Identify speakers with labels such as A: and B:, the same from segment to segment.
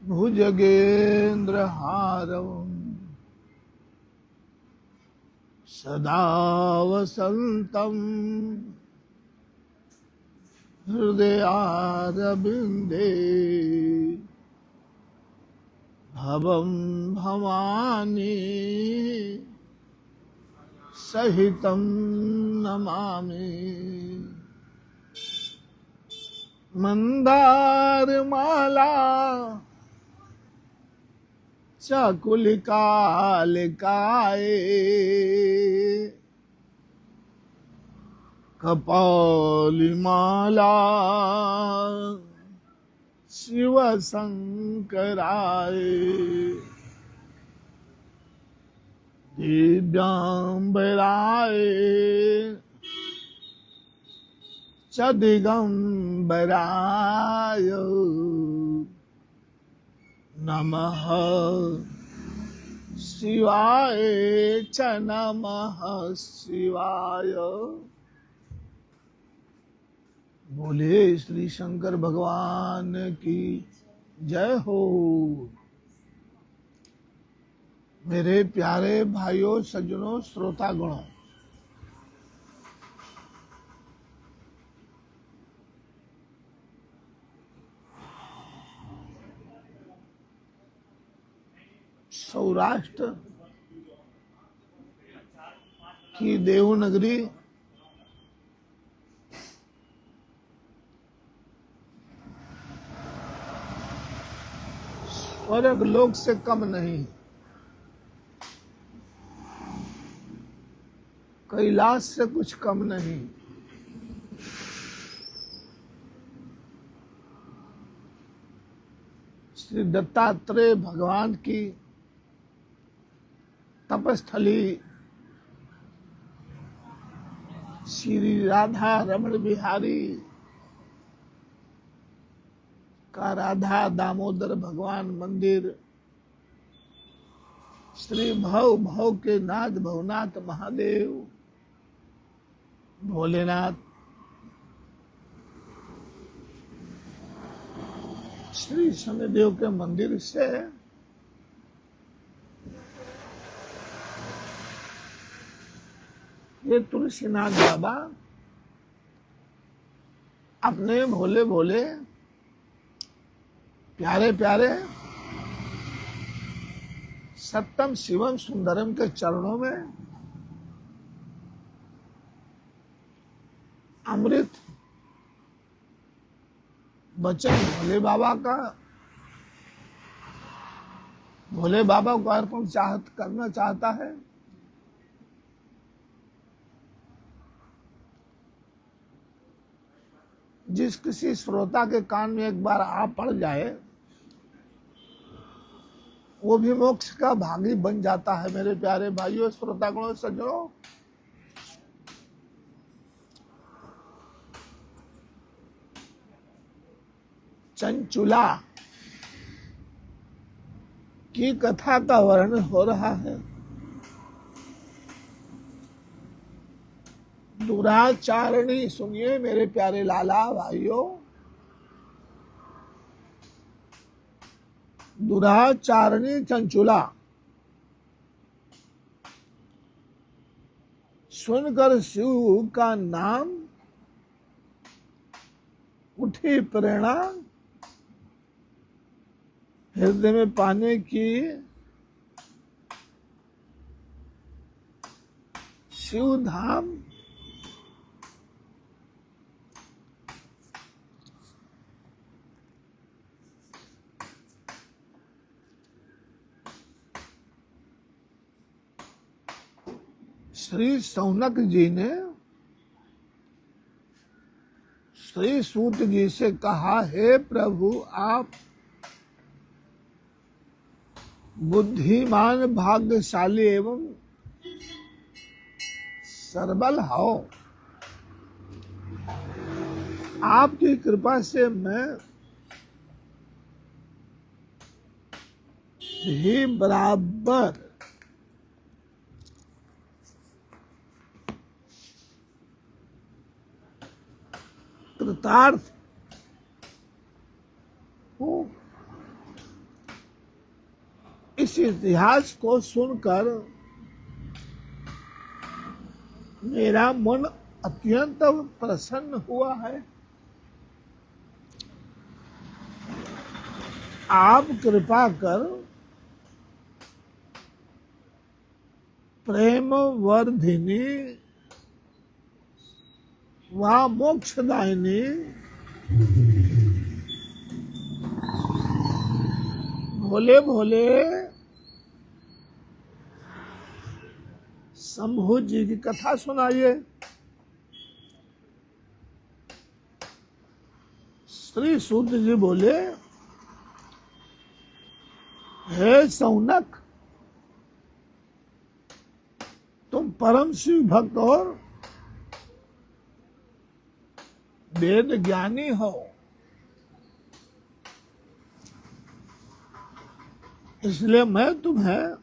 A: भुजगेन्द्रहारं सदा वसन्तं हृदयारविन्दे भवं भवानी सहितं नमामि। मंदारमाला चाकुलिकालिकाए कपालिमाला शिव शंकराय दिव्यांबराय च दिगंबराय नमः शिवाय च नमः शिवाय। बोले श्री शंकर भगवान की जय हो। मेरे प्यारे भाइयों सज्जनों श्रोतागणों, सौराष्ट्र की देवनगरी स्वर्ग लोक से कम नहीं, कैलाश से कुछ कम नहीं। श्री दत्तात्रेय भगवान की तपस्थली श्री राधा रमण बिहारी का राधा दामोदर भगवान मंदिर, श्री भव भव के नाथ भवनाथ महादेव भोलेनाथ, श्री शनिदेव के मंदिर से ये तुलसीनाथ बाबा अपने भोले भोले प्यारे प्यारे सत्यम शिवम सुंदरम के चरणों में अमृत वचन भोले बाबा को अर्पण करना चाहता है। जिस किसी श्रोता के कान में एक बार आ पड़ जाए वो भी मोक्ष का भागी बन जाता है। मेरे प्यारे भाइयों श्रोतागणों सज्जनों, चंचुला की कथा का वर्णन हो रहा है। दुराचारणी सुनिए मेरे प्यारे लाला भाइयों, दुराचारणी चंचुला सुनकर शिव का नाम उठी प्रेरणा, हृदय में पाने की शिव धाम श्री सौनक जी ने श्री सूत जी से कहा, हे प्रभु आप बुद्धिमान भाग्यशाली एवं सरबल हो, आपकी कृपा से मैं भी बराबर कृतार्थ हूँ। इस इतिहास को सुनकर मेरा मन अत्यंत प्रसन्न हुआ है। आप कृपा कर प्रेम वर्धिनी व मोक्षदायिनी भोले भोले शंभु जी की कथा सुनाइए। श्री सूत जी बोले, हे सौनक, तुम परम शिव भक्त और वेद ज्ञानी हो, इसलिए मैं तुम्हें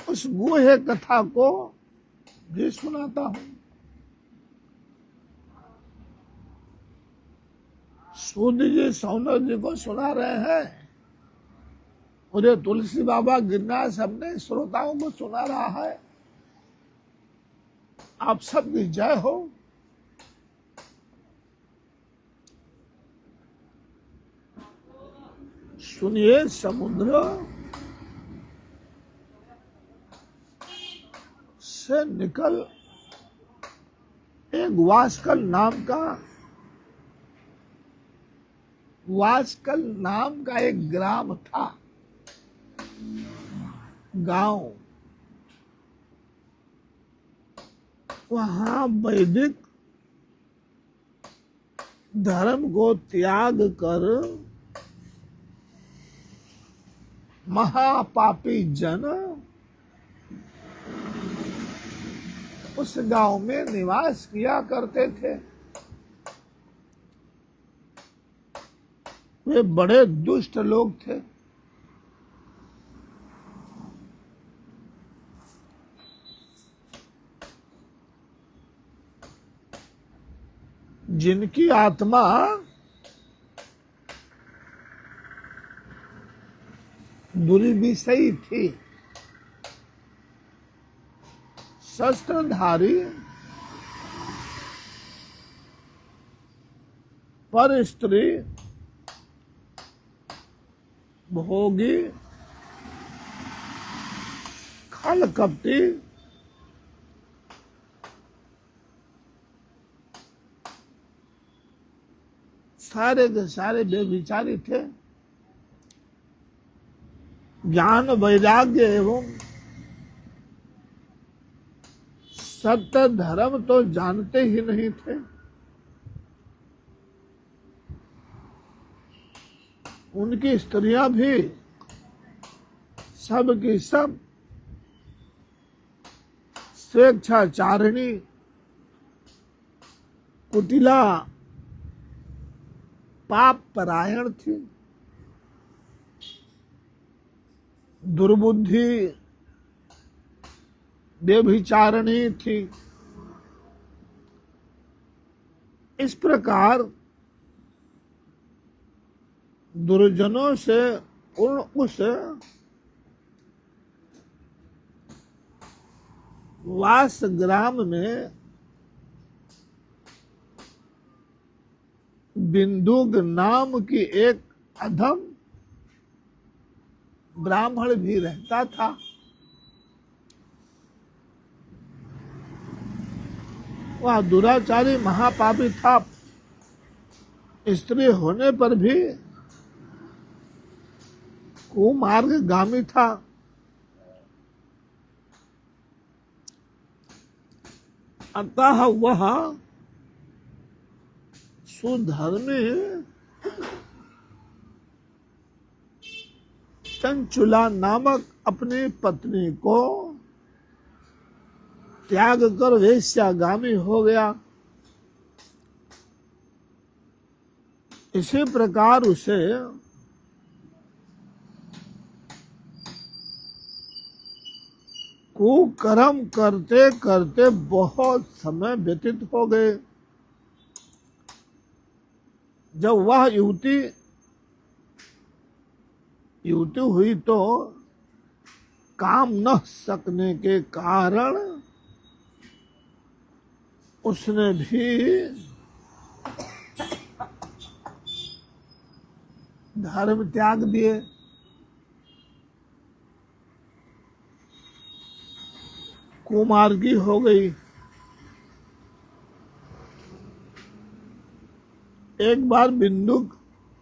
A: उस गुह्य कथा को भी सुनाता हूं। सूत जी सौनक जी को सुना रहे हैं और ये तुलसी बाबा गिरनार सबने श्रोताओं को सुना रहा है। आप सबकी जय हो। सुनिए, समुद्र से निकल एक वास्कल नाम का एक ग्राम था, गांव। वहां वैदिक धर्म को त्याग कर महापापी जन उस गांव में निवास किया करते थे। वे बड़े दुष्ट लोग थे। जिनकी आत्मा दुर्विषयी थी, शस्त्रधारी, पर स्त्री, भोगी, खल कपटी, सारे के सारे बेविचारी थे। ज्ञान वैराग्य एवं सत्य धर्म तो जानते ही नहीं थे। उनकी स्त्रियां भी सब की सब स्वेच्छाचारिणी, कुटिला, पाप परायण थी, दुर्बुद्धि, व्यभिचारिणी थी। इस प्रकार दुर्जनों से पूर्ण उस वास ग्राम में बिंदुक नाम की एक अधम ब्राह्मण भी रहता था। वह दुराचारी महापापी था। स्त्री होने पर भी कुमार्गगामी था। अतः वह सुधर्मी चंचुला नामक अपनी पत्नी को त्याग कर वेश्यागामी हो गया। इसी प्रकार उसे कुकर्म करते करते बहुत समय व्यतीत हो गए। जब वह युवती युति हुई तो काम न सकने के कारण उसने भी धर्म त्याग दिए। कुमार्गी हो गई। एक बार बिंदुक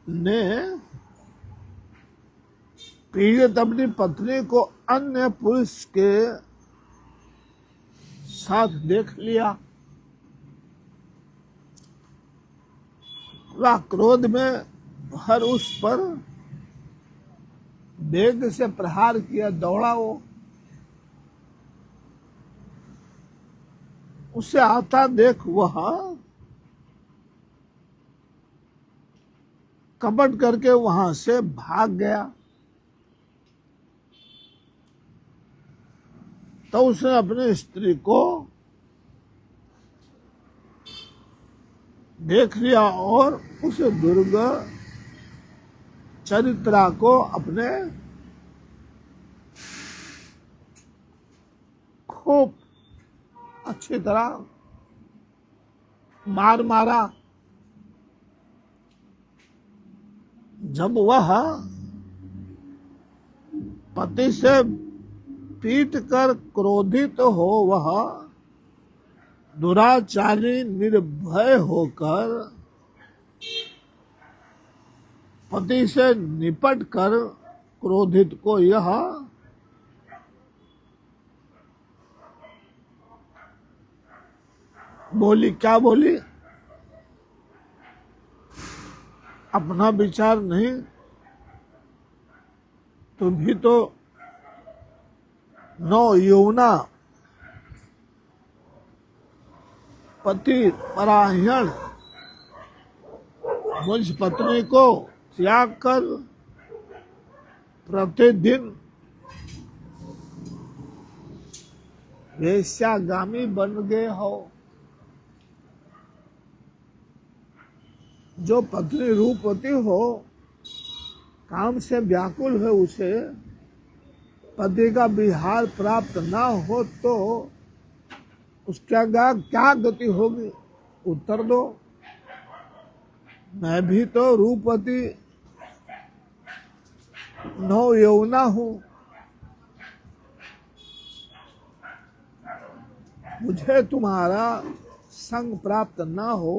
A: ने पीड़ित अपनी पत्नी को अन्य पुरुष के साथ देख लिया। वह क्रोध में भर उस पर वेग से प्रहार किया, दौड़ा वो। उसे आता देख वह कपट करके वहां से भाग गया। तो उसने अपनी स्त्री को देख लिया और उस दुर्गा चरित्रा को अपने खूब अच्छी तरह मारा। जब वह पति से पीट कर क्रोधित हो, वह दुराचारी निर्भय होकर पति से निपट कर क्रोधित को यह बोली। क्या बोली? अपना विचार नहीं, तुम भी तो नौ यौवना पति परायण मुझ पत्नी को त्याग कर प्रतिदिन वेश्यागामी बन गए हो। जो पत्नी रूपवती हो, काम से व्याकुल है, उसे पति का विहार प्राप्त ना हो तो उसका क्या गति होगी? उत्तर दो। मैं भी तो रूपवती नौ यौवना हूं, मुझे तुम्हारा संग प्राप्त ना हो,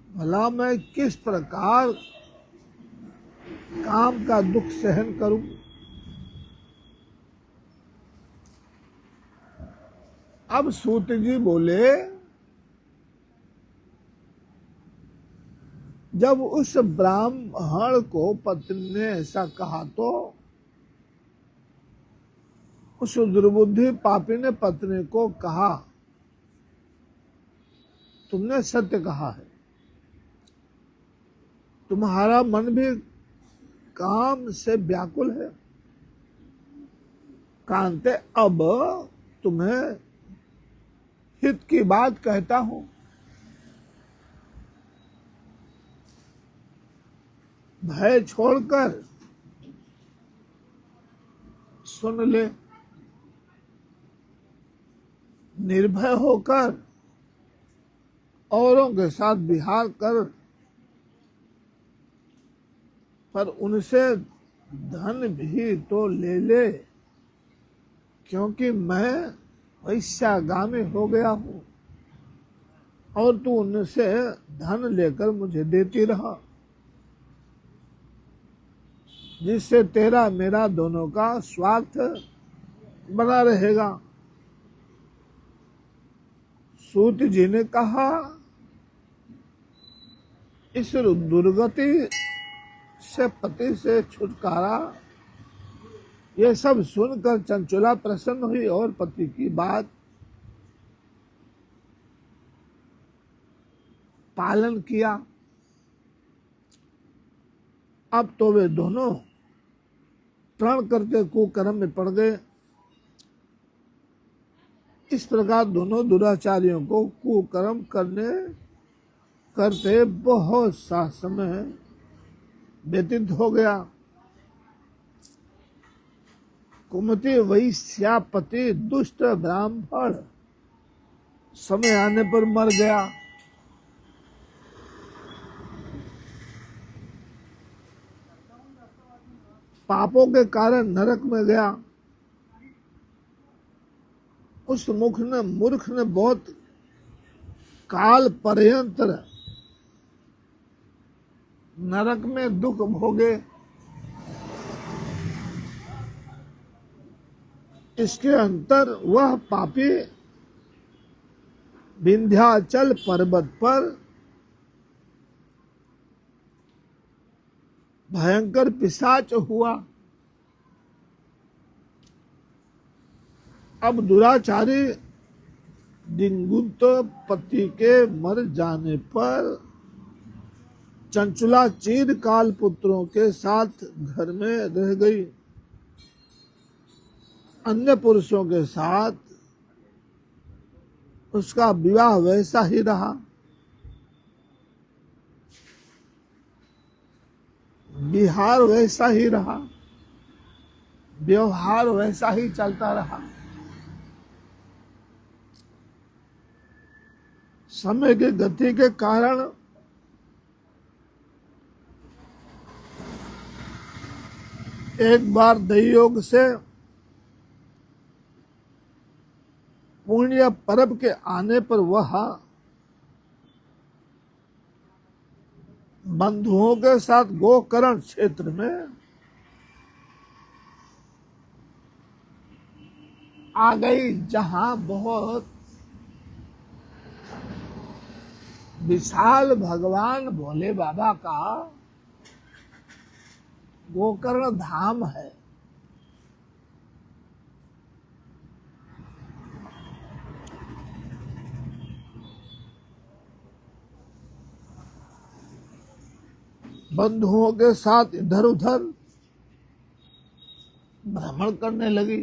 A: भला मैं किस प्रकार काम का दुख सहन करूं? अब सूत जी बोले, जब उस ब्राह्मण को पत्नी ने ऐसा कहा तो उस दुर्बुद्धि पापी ने पत्नी को कहा, तुमने सत्य कहा है, तुम्हारा मन भी काम से व्याकुल है। कांते, अब तुम्हें हित की बात कहता हूं। भय छोड़कर सुन ले, निर्भय होकर औरों के साथ विहार कर, पर उनसे धन भी तो ले ले, क्योंकि मैं वैश्यागामी हो गया हूं और तू उनसे धन लेकर मुझे देती रहा, जिससे तेरा मेरा दोनों का स्वार्थ बना रहेगा। सूत जी ने कहा, इस दुर्गति से पति से छुटकारा, ये सब सुनकर चंचला प्रसन्न हुई और पति की बात पालन किया। अब तो वे दोनों प्रण करके कुकर्म में पड़ गए। इस प्रकार दोनों दुराचारियों को कुकर्म करते बहुत सा समय व्यतीत हो गया। कुमति वैश्यापति दुष्ट ब्राह्मण समय आने पर मर गया। पापों के कारण नरक में गया। उस मूर्ख ने बहुत काल पर्यंत नरक में दुख भोगे। इसके अंतर वह पापी विंध्याचल पर्वत पर भयंकर पिशाच हुआ। अब दुराचारी दिंगुत पति के मर जाने पर चंचुला चिरकाल पुत्रों के साथ घर में रह गई। अन्य पुरुषों के साथ उसका विवाह वैसा ही रहा। विहार वैसा ही रहा, व्यवहार वैसा ही चलता रहा। समय की गति के कारण एक बार दैयोग से पुण्य पर्व के आने पर वह बंधुओं के साथ गोकर्ण क्षेत्र में आ गई, जहां बहुत विशाल भगवान भोले बाबा का गोकर्ण धाम है। बंधुओं के साथ इधर उधर भ्रमण करने लगी।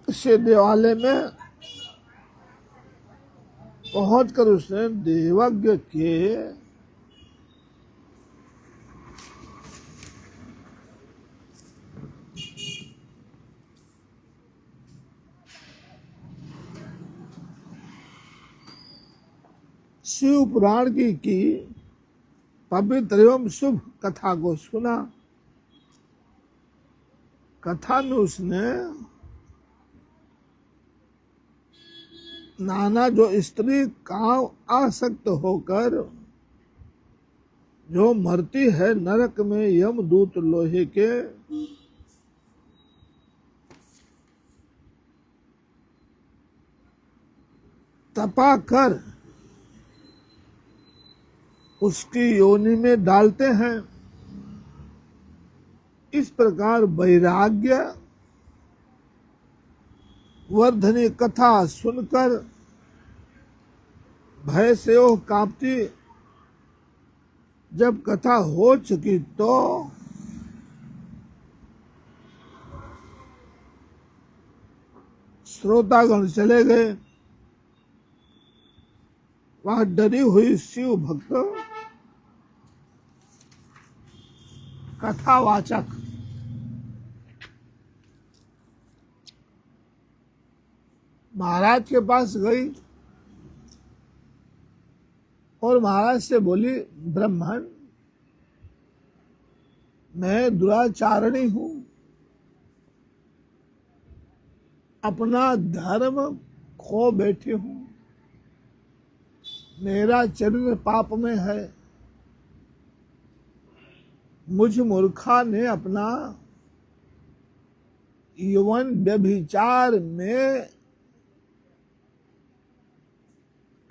A: इसे देवालय में पहुंचकर उसने देवज्ञ के शिव पुराण की पवित्र एवं शुभ कथा को सुना। कथा में उसने नाना जो स्त्री काम आसक्त होकर जो मरती है नरक में यमदूत लोहे के तपा कर उसकी योनि में डालते हैं। इस प्रकार वैराग्य वर्धनी कथा सुनकर भय से वो कांपती। जब कथा हो चुकी तो श्रोतागण चले गए। वहां डरी हुई शिव भक्त कथावाचक महाराज के पास गई और महाराज से बोली, ब्राह्मण, मैं दुराचारणी हूं, अपना धर्म खो बैठी हूं, मेरा चरित्र पाप में है। मुझ मूर्खा ने अपना यौवन व्यभिचार में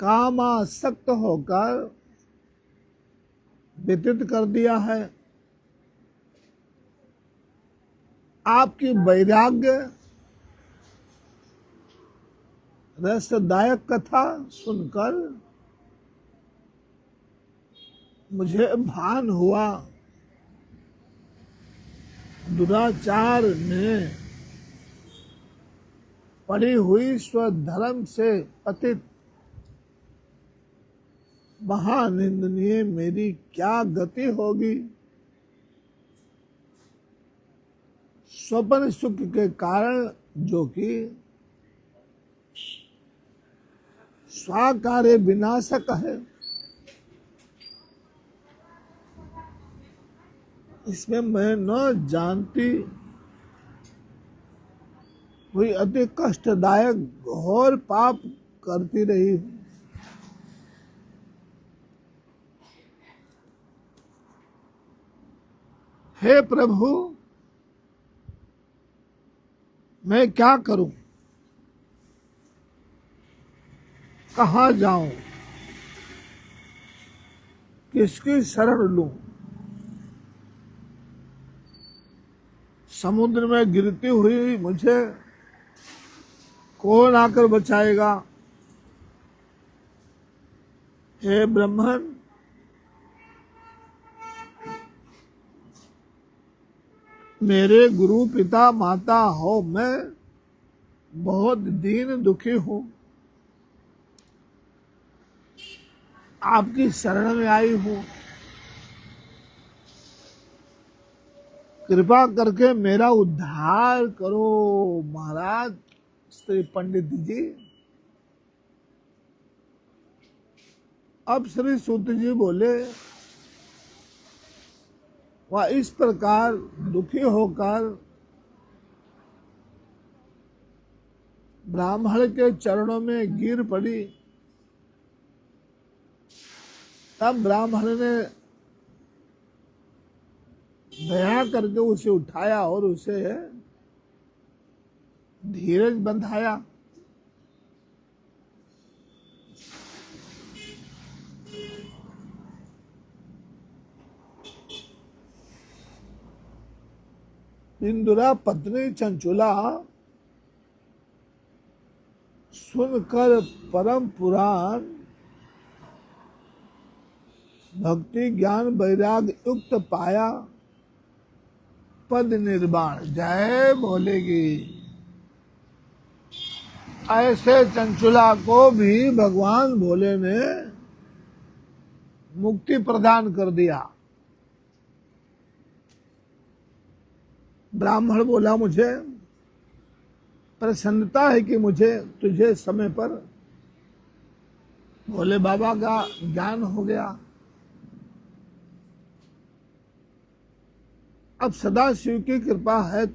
A: कामासक्त होकर व्यतीत कर दिया है। आपकी वैराग्य रसदायक कथा सुनकर मुझे भान हुआ, दुराचार में पड़ी हुई स्वधर्म से पतित महानिंदनीय मेरी क्या गति होगी। स्वप्न सुख के कारण जो कि स्वाकार्य विनाशक है, इसमें मैं न जानती हुई अति कष्टदायक घोर पाप करती रही हूं। हे प्रभु, मैं क्या करूं, कहां जाऊं, किसकी शरण लूं? समुद्र में गिरती हुई मुझे कौन आकर बचाएगा? हे ब्रह्मन, मेरे गुरु पिता माता हो, मैं बहुत दीन दुखी हूं, आपकी शरण में आई हूं। कृपा करके मेरा उद्धार करो महाराज श्री पंडित जी। अब श्री सूत जी बोले, वह इस प्रकार दुखी होकर ब्राह्मण के चरणों में गिर पड़ी। तब ब्राह्मण ने दया करके उसे उठाया और उसे धीरज बंधाया। इंदुरा पत्नी चंचुला सुनकर परम पुराण भक्ति ज्ञान वैराग युक्त पाया पद निर्वाण। जय बोलेगी। ऐसे चंचुला को भी भगवान भोले ने मुक्ति प्रदान कर दिया। ब्राह्मण बोला, मुझे प्रसन्नता है कि मुझे तुझे समय पर भोले बाबा का ज्ञान हो गया। अब सदा शिव की कृपा है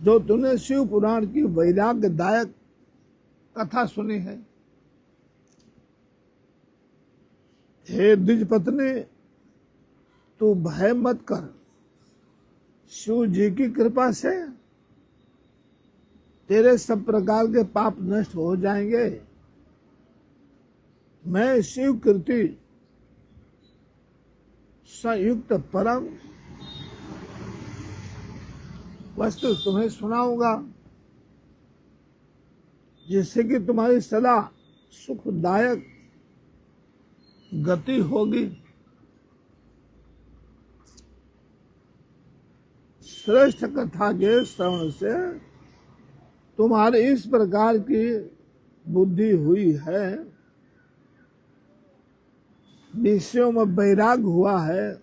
A: जो तूने शिव पुराण की वैराग्यदायक कथा सुनी है। हे द्विज पत्नी, तू भय मत कर, शिव जी की कृपा से तेरे सब प्रकार के पाप नष्ट हो जाएंगे। मैं शिव कीर्ति संयुक्त परम वस्तु तुम्हें सुनाऊंगा, जिससे कि तुम्हारी सदा सुखदायक गति होगी। श्रेष्ठ कथा के श्रवण से तुम्हारी इस प्रकार की बुद्धि हुई है, विषयों में वैराग हुआ है,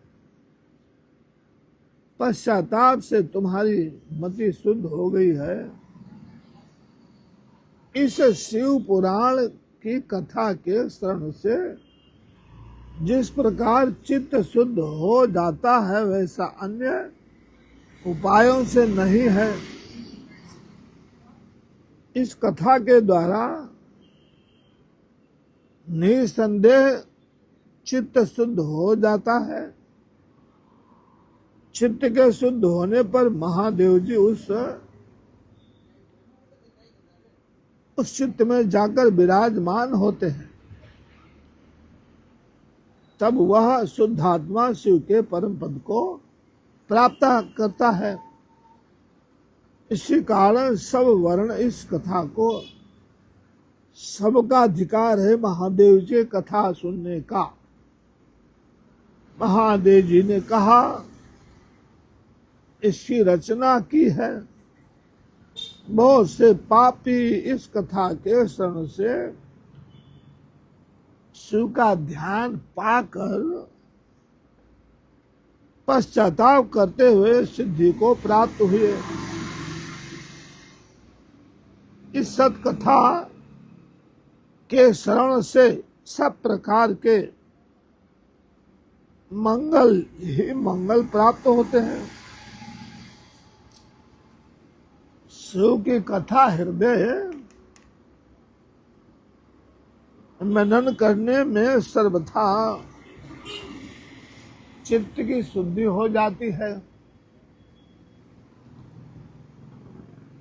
A: पश्चाताप से तुम्हारी मति शुद्ध हो गई है। इस शिव पुराण की कथा के श्रवण से जिस प्रकार चित्त शुद्ध हो जाता है, वैसा अन्य उपायों से नहीं है। इस कथा के द्वारा निसंदेह चित्त शुद्ध हो जाता है। चित्त के शुद्ध होने पर महादेव जी उस चित्त में जाकर विराजमान होते हैं। तब वह शुद्धात्मा शिव के परम पद को प्राप्त करता है। इसी कारण सब वर्ण इस कथा को, सबका अधिकार है महादेव जी कथा सुनने का। महादेव जी ने कहा, इसकी रचना की है। बहुत से पापी इस कथा के श्रवण से शिव का ध्यान पाकर पश्चाताप करते हुए सिद्धि को प्राप्त हुए। इस सत कथा के श्रवण से सब प्रकार के मंगल ही मंगल प्राप्त होते हैं। शिव की कथा हृदय मनन करने में सर्वथा चित्त की शुद्धि हो जाती है।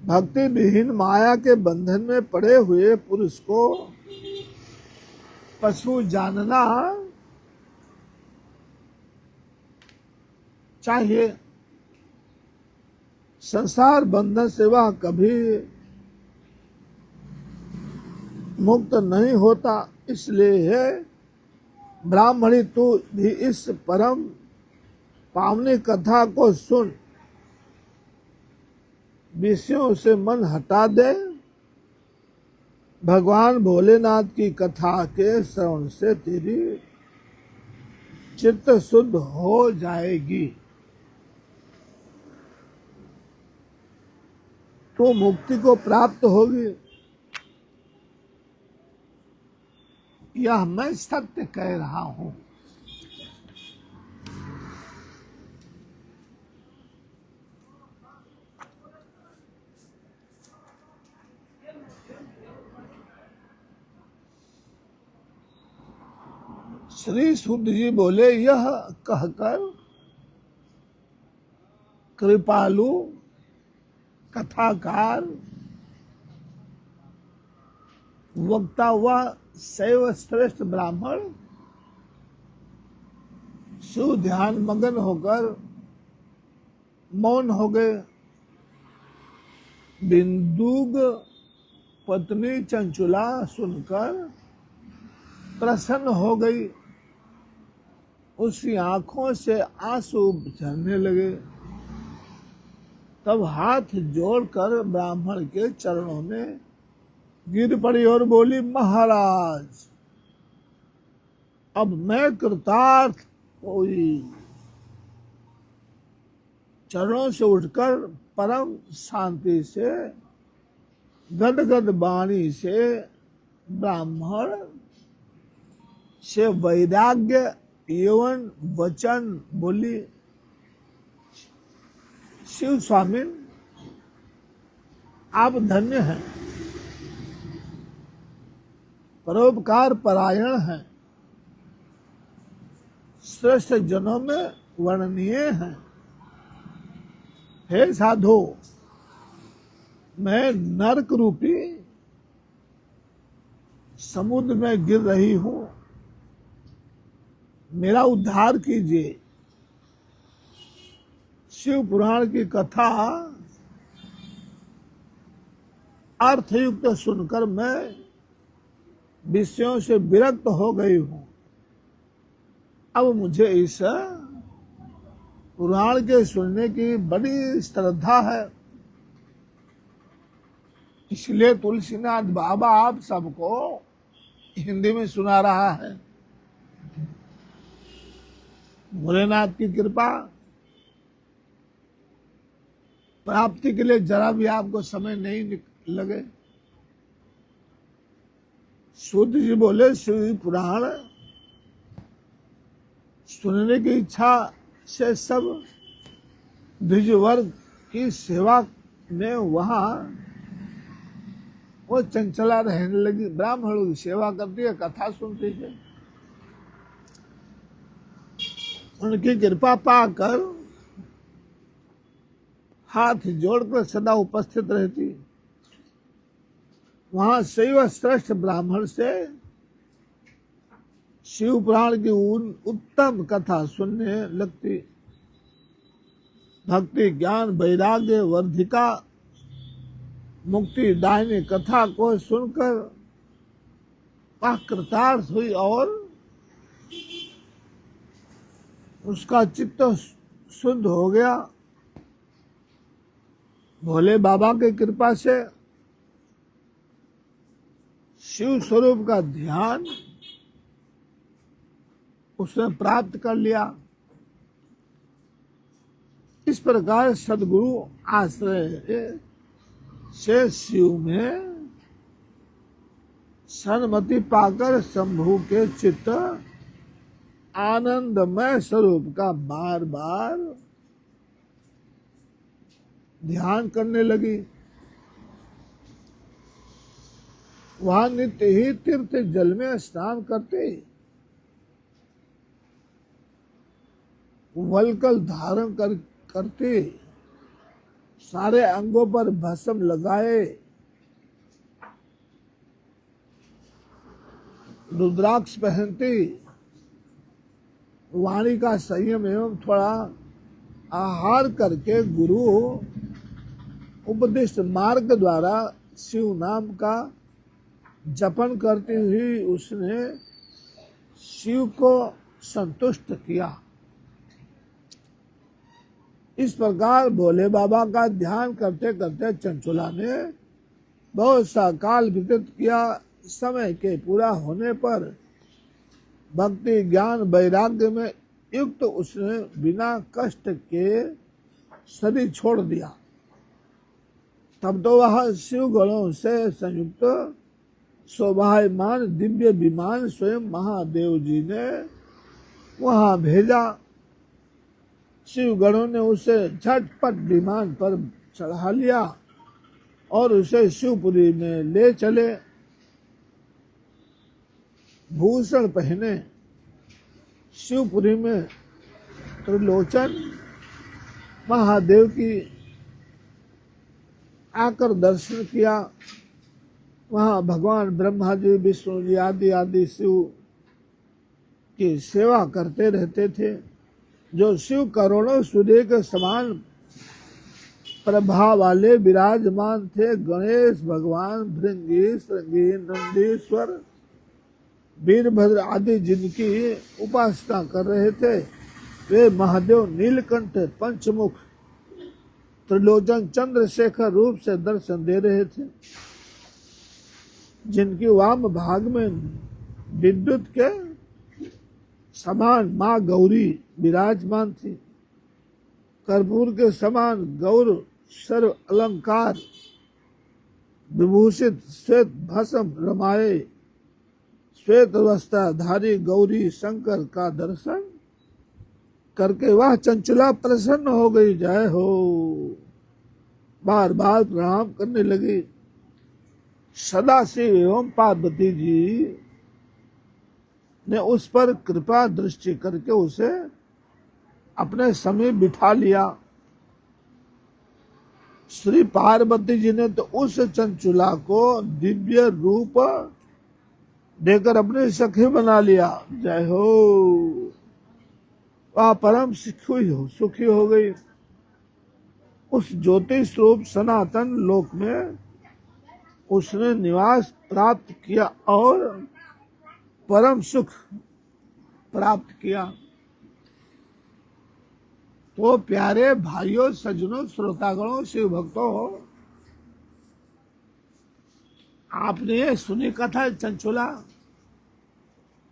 A: भक्ति विहीन माया के बंधन में पड़े हुए पुरुष को पशु जानना चाहिए। संसार बंधन से वह कभी मुक्त नहीं होता। इसलिए ब्राह्मणी तू भी इस परम पावनी कथा को सुन, विषयों से मन हटा दे। भगवान भोलेनाथ की कथा के श्रवण से तेरी चित्त शुद्ध हो जाएगी, तो मुक्ति को प्राप्त होगी। यह मैं सत्य कह रहा हूं। श्री शुद्ध जी बोले, यह कहकर कृपालु कथाकार वक्ता व शैव श्रेष्ठ ब्राह्मण शिव ध्यान मगन होकर मौन हो गए। बिंदुग पत्नी चंचुला सुनकर प्रसन्न हो गई। उसकी आंखों से आंसू झरने लगे। तब हाथ जोड़कर ब्राह्मण के चरणों में गिर पड़ी और बोली, महाराज अब मैं कृतार्थ हुई। चरणों से उठकर परम शांति से गदगद वाणी से ब्राह्मण से वैराग्य एवं वचन बोली, शिव स्वामी आप धन्य हैं, परोपकार परायण हैं, श्रेष्ठ जनों में वर्णनीय हैं। हे साधु, मैं नरक रूपी समुद्र में गिर रही हूं, मेरा उद्धार कीजिए। शिव पुराण की कथा अर्थयुक्त सुनकर मैं विषयों से विरक्त हो गई हूं। अब मुझे इस पुराण के सुनने की बड़ी श्रद्धा है। इसलिए तुलसीनाथ बाबा आप सबको हिंदी में सुना रहा है। भोलेनाथ की कृपा प्राप्ति के लिए जरा भी आपको समय नहीं लगे। शुद्ध जी बोले, शिव पुराण सुनने की इच्छा से सब द्विज वर्ग की सेवा में वहां वो चंचला रहने लगी। ब्राह्मणों की सेवा करती है, कथा सुनती है। उनकी कृपा पाकर हाथ जोड़कर सदा उपस्थित रहती। वहां शैव श्रेष्ठ ब्राह्मण से शिव पुराण की उत्तम कथा सुनने लगती। भक्ति ज्ञान वैराग्य वर्धिका मुक्ति दायिनी कथा को सुनकर वह कृतार्थ हुई और उसका चित्त शुद्ध हो गया। भोले बाबा की कृपा से शिव स्वरूप का ध्यान उसने प्राप्त कर लिया। इस प्रकार सदगुरु आश्रय से शिव में सन्मति पाकर शंभु के चित्त आनंदमय स्वरूप का बार बार ध्यान करने लगी। वहां नित्य ही तीर्थ जल में स्नान करते, वलकल धारण करते, सारे अंगों पर भस्म लगाए, रुद्राक्ष पहनती, वाणी का संयम एवं थोड़ा आहार करके गुरु उपदिष्ट मार्ग द्वारा शिव नाम का जपन करती हुई उसने शिव को संतुष्ट किया। इस प्रकार भोले बाबा का ध्यान करते करते चंचुला ने बहुत सा काल व्यतीत किया। समय के पूरा होने पर भक्ति ज्ञान वैराग्य में युक्त उसने बिना कष्ट के शरीर छोड़ दिया। तब तो वह शिव गणों से संयुक्त शोभायमान दिव्य विमान स्वयं महादेव जी ने वहां भेजा। शिव गणों ने उसे झटपट विमान पर चढ़ा लिया और उसे शिवपुरी में ले चले। भूषण पहने शिवपुरी में त्रिलोचन महादेव की आकर दर्शन किया। वहां भगवान ब्रह्मा जी, विष्णु जी आदि आदि शिव की सेवा करते रहते थे। जो शिव करोड़ों सूर्य के समान प्रभाव वाले विराजमान थे। गणेश भगवान, भृंगी, श्रृंगी, नंदीश्वर, वीरभद्र आदि जिनकी उपासना कर रहे थे, वे महादेव नीलकंठ, पंचमुख, त्रिलोचन, चंद्रशेखर रूप से दर्शन दे रहे थे। जिनकी वाम भाग में विद्युत के समान माँ गौरी विराजमान थी। कर्पूर के समान गौर सर्व अलंकार विभूषित श्वेत भस्म रमाए श्वेत वस्त्रधारी गौरी शंकर का दर्शन करके वह चंचला प्रसन्न हो गई। जय हो, बार बार प्रणाम करने लगी। सदाशिव एवं पार्वती जी ने उस पर कृपा दृष्टि करके उसे अपने समीप बिठा लिया। श्री पार्वती जी ने तो उस चंचुला को दिव्य रूप देकर अपने सखी बना लिया। जय हो, वह परम सुखी हो गई। उस ज्योति स्वरूप सनातन लोक में उसने निवास प्राप्त किया और परम सुख प्राप्त किया। तो प्यारे भाइयों, सज्जनों, श्रोतागणों, शिव भक्तों, आपने ये सुनी कथा चंचुला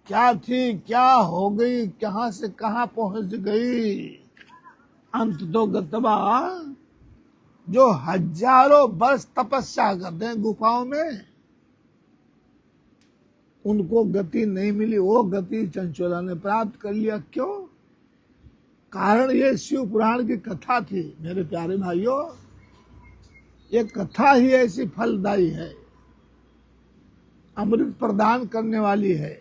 A: क्या थी, क्या हो गई, कहां से कहां पहुंच गई। अंत तो गतवा जो हजारों वर्ष तपस्या करते हैं गुफाओं में, उनको गति नहीं मिली, वो गति चंचुला ने प्राप्त कर लिया। क्यों? कारण ये शिव पुराण की कथा थी। मेरे प्यारे भाइयों, ये कथा ही ऐसी फलदायी है, अमृत प्रदान करने वाली है।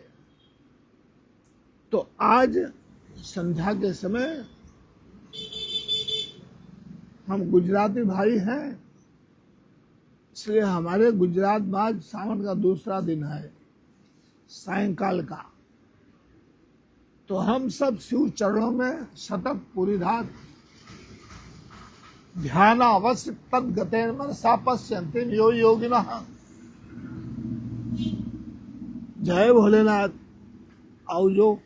A: तो आज संध्या के समय हम गुजराती भाई हैं, इसलिए हमारे गुजरात में आज सावन का दूसरा दिन है, सायंकाल का। तो हम सब शिव चरणों में सतत पूरी रात ध्यान अवश्य तद गतेन मनसा पश्यन्ति यो योगिनः। जय भोलेनाथ। आओ जो